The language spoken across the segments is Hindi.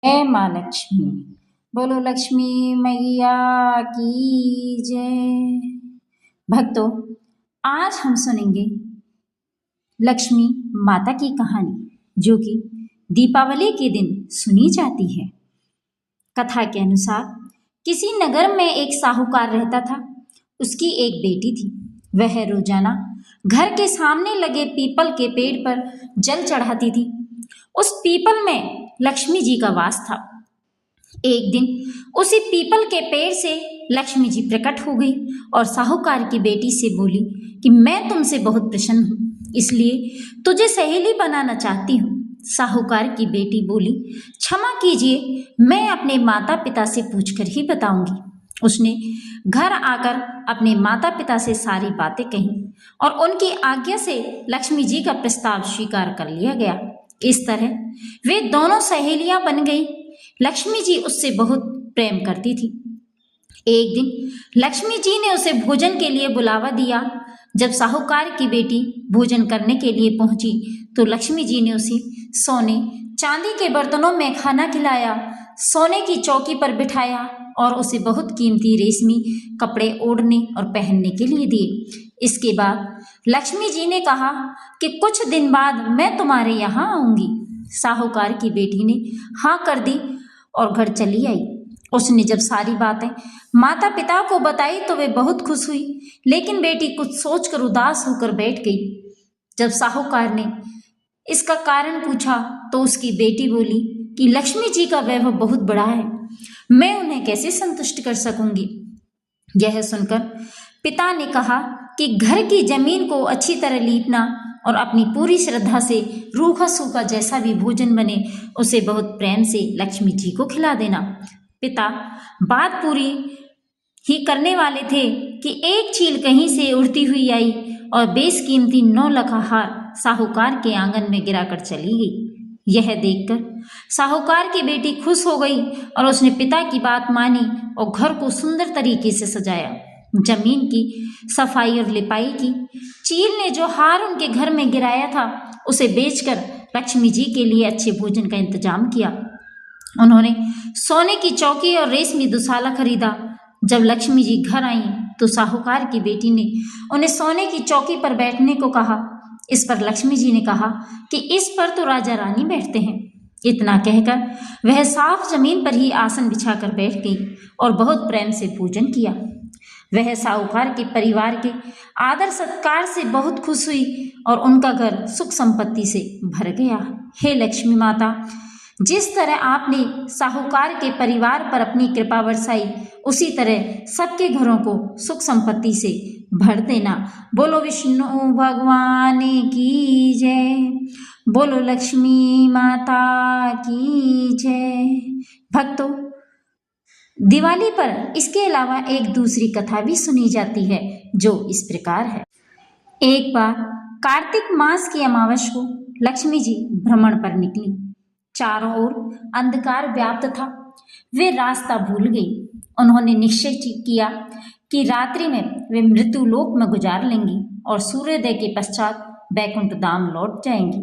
जय माँ लक्ष्मी। बोलो लक्ष्मी मैया की जय। भक्तों, आज हम सुनेंगे लक्ष्मी माता की कहानी, जो कि दीपावली के दिन सुनी जाती है। कथा के अनुसार किसी नगर में एक साहूकार रहता था। उसकी एक बेटी थी। वह रोजाना घर के सामने लगे पीपल के पेड़ पर जल चढ़ाती थी। उस पीपल में लक्ष्मी जी का वास था। एक दिन उसी पीपल के पेड़ से लक्ष्मी जी प्रकट हो गई और साहूकार की बेटी से बोली कि मैं तुमसे बहुत प्रसन्न हूँ, इसलिए तुझे सहेली बनाना चाहती हूँ। साहूकार की बेटी बोली, क्षमा कीजिए, मैं अपने माता पिता से पूछकर ही बताऊंगी। उसने घर आकर अपने माता पिता से सारी बातें कही और उनकी आज्ञा से लक्ष्मी जी का प्रस्ताव स्वीकार कर लिया गया। इस तरह वे दोनों सहेलियां बन गई। लक्ष्मी जी उससे बहुत प्रेम करती थी। एक दिन लक्ष्मी जी ने उसे भोजन के लिए बुलावा दिया। जब साहूकार की बेटी भोजन करने के लिए पहुंची तो लक्ष्मी जी ने उसे सोने चांदी के बर्तनों में खाना खिलाया, सोने की चौकी पर बिठाया और उसे बहुत कीमती रेशमी कपड़े ओढ़ने और पहनने के लिए दिए। इसके बाद लक्ष्मी जी ने कहा कि कुछ दिन बाद मैं तुम्हारे यहाँ आऊंगी। साहूकार की बेटी ने हाँ कर दी और घर चली आई। उसने जब सारी बातें माता पिता को बताई तो वे बहुत खुश हुई, लेकिन बेटी कुछ सोचकर उदास होकर बैठ गई। जब साहूकार ने इसका कारण पूछा तो उसकी बेटी बोली कि लक्ष्मी जी का वैभव बहुत बड़ा है, मैं उन्हें कैसे संतुष्ट कर सकूंगी। यह सुनकर पिता ने कहा कि घर की जमीन को अच्छी तरह लीपना और अपनी पूरी श्रद्धा से रूखा सूखा जैसा भी भोजन बने उसे बहुत प्रेम से लक्ष्मी जी को खिला देना। पिता बात पूरी ही करने वाले थे कि एक चील कहीं से उड़ती हुई आई और बेशकीमती 9 लखा हार साहूकार के आंगन में गिराकर चली गई। यह देखकर साहूकार की बेटी खुश हो गई और उसने पिता की बात मानी और घर को सुंदर तरीके से सजाया, जमीन की सफाई और लिपाई की। चील ने जो हार उनके घर में गिराया था उसे बेचकर लक्ष्मी जी के लिए अच्छे भोजन का इंतजाम किया। उन्होंने सोने की चौकी और रेशमी दुशाला खरीदा। जब लक्ष्मी जी घर आई तो साहूकार की बेटी ने उन्हें सोने की चौकी पर बैठने को कहा। इस पर लक्ष्मी जी ने कहा कि इस पर तो राजा रानी बैठते हैं। इतना कहकर वह साफ जमीन पर ही आसन बिछाकर बैठ गई और बहुत प्रेम से पूजन किया। वह साहूकार के परिवार के आदर सत्कार से बहुत खुश हुई और उनका घर सुख संपत्ति से भर गया। हे लक्ष्मी माता, जिस तरह आपने साहूकार के परिवार पर अपनी कृपा बरसाई, उसी तरह सबके घरों को सुख संपत्ति से भर देना। बोलो विष्णु भगवान की जय। बोलो लक्ष्मी माता की जय। भक्तों, दिवाली पर इसके अलावा एक दूसरी कथा भी सुनी जाती है जो इस प्रकार है। एक बार कार्तिक मास की अमावस को लक्ष्मी जी भ्रमण पर निकली। चारों ओर अंधकार व्याप्त था। वे रास्ता भूल गई। उन्होंने निश्चय किया कि रात्रि में वे मृत्युलोक में गुजार लेंगी और सूर्योदय के पश्चात बैकुंठ धाम लौट जाएंगी।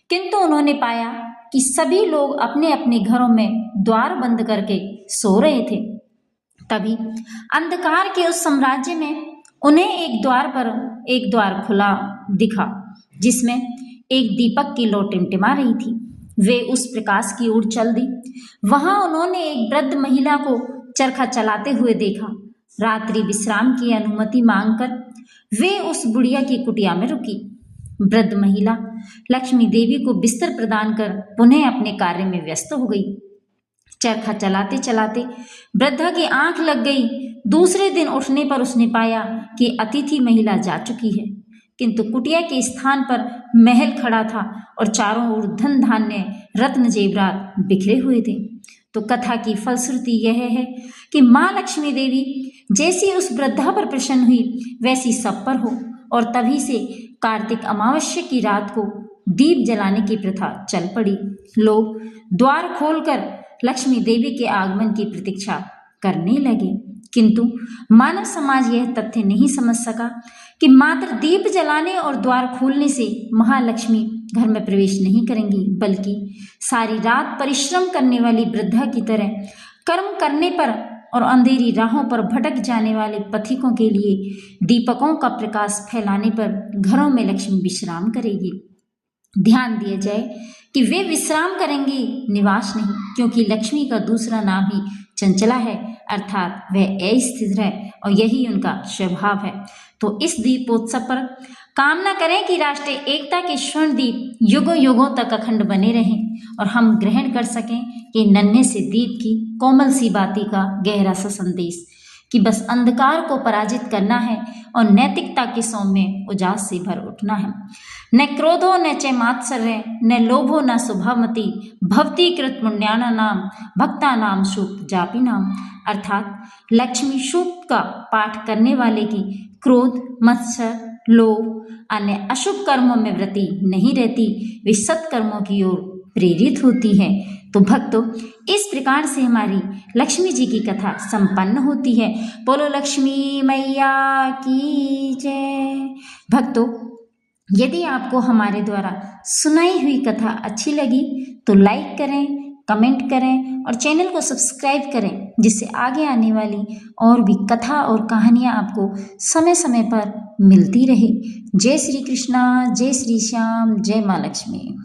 किंतु उन्होंने पाया कि सभी लोग अपने अपने घरों में द्वार बंद करके सो रहे थे। तभी अंधकार के उस साम्राज्य में उन्हें एक द्वार खुला दिखा, जिसमें एक दीपक की लौ टिमटिमा रही थी। वे उस प्रकाश की ओर चल दी। वहां उन्होंने एक वृद्ध महिला को चरखा चलाते हुए देखा। रात्रि विश्राम की अनुमति मांगकर वे उस बुढ़िया की कुटिया में रुकी। वृद्ध महिला लक्ष्मी देवी को बिस्तर प्रदान कर पुनः अपने कार्य में व्यस्त हो गई। चरखा चलाते चलाते वृद्धा की आंख लग गई। दूसरे दिन उठने पर उसने पाया कि अतिथि महिला जा चुकी है, किंतु कुटिया के स्थान पर महल खड़ा था और चारों ओर धन धान्य रत्न जेवरात बिखरे हुए थे। तो कथा की फलश्रुति यह है कि माँ लक्ष्मी देवी जैसी उस वृद्धा पर प्रसन्न हुई वैसी सब पर हो, और तभी से कार्तिक अमावस्या की रात को दीप जलाने की प्रथा चल पड़ी। लोग द्वार खोलकर लक्ष्मी देवी के आगमन की प्रतीक्षा करने लगे, किंतु मानव समाज यह तथ्य नहीं समझ सका कि मात्र दीप जलाने और द्वार खोलने से महालक्ष्मी घर में प्रवेश नहीं करेंगी, बल्कि सारी रात परिश्रम करने वाली वृद्धा की तरह कर्म करने पर और अंधेरी राहों पर भटक जाने वाले पथिकों के लिए दीपकों का प्रकाश फैलाने पर घरों में लक्ष्मी विश्राम करेगी। ध्यान दिया जाए कि वे विश्राम करेंगी, निवास नहीं, क्योंकि लक्ष्मी का दूसरा नाम ही चंचला है, अर्थात वह अस्थिर है और यही उनका स्वभाव है। तो इस दीपोत्सव पर कामना करें कि राष्ट्रीय एकता के स्वर्ण दीप युगों युगों तक अखंड बने रहें और हम ग्रहण कर सकें कि नन्हे से दीप की कोमल सी बाती का गहरा सा संदेश कि बस अंधकार को पराजित करना है और नैतिकता के सौम्य उजास से भर उठना है। न क्रोधो न च मात्सर्य न लोभो न शुभामति भवती कृत पुण्याना नाम भक्ता नाम शुभ जापी नाम, अर्थात लक्ष्मी शुभ का पाठ करने वाले की क्रोध, मत्सर, लोभ अन्य अशुभ कर्मों में वृत्ति नहीं रहती, वे सत्कर्मों की ओर प्रेरित होती है। तो भक्तों, इस प्रकार से हमारी लक्ष्मी जी की कथा संपन्न होती है। बोलो लक्ष्मी मैया की जय। भक्तों, यदि आपको हमारे द्वारा सुनाई हुई कथा अच्छी लगी तो लाइक करें, कमेंट करें और चैनल को सब्सक्राइब करें, जिससे आगे आने वाली और भी कथा और कहानियाँ आपको समय समय पर मिलती रहे। जय श्री कृष्णा, जय श्री श्याम, जय माँ लक्ष्मी।